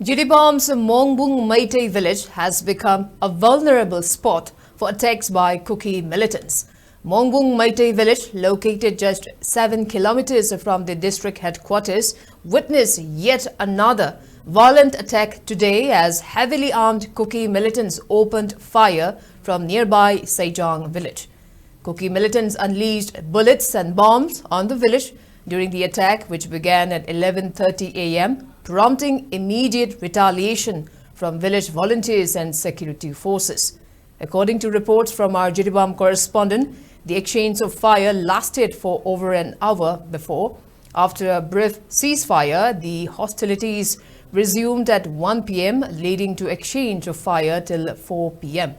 Jiribam'S Mongbung Meitei village has become a vulnerable spot for attacks by Kuki militants. Mongbung Meitei village, located just 7 kilometers from the district headquarters, witnessed yet another violent attack today as heavily armed Kuki militants opened fire from nearby Sejong village. Kuki militants unleashed bullets and bombs on the village during the attack, which began at 11:30 a.m., prompting immediate retaliation from village volunteers and security forces. According to reports from our Jiribam correspondent, the exchange of fire lasted for over an hour before. After a brief ceasefire, the hostilities resumed at 1 p.m., leading to exchange of fire till 4 p.m.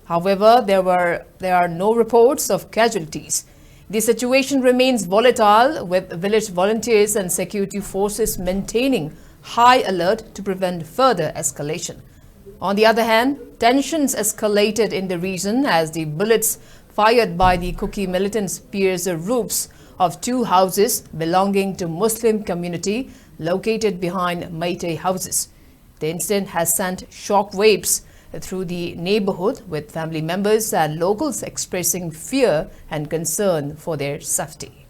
However, there are no reports of casualties. The situation remains volatile, with village volunteers and security forces maintaining high alert to prevent further escalation. On the other hand, tensions escalated in the region as the bullets fired by the Kuki militants pierced the roofs of 2 houses belonging to Muslim community located behind Meitei houses. The incident has sent shock waves through the neighborhood, with family members and locals expressing fear and concern for their safety.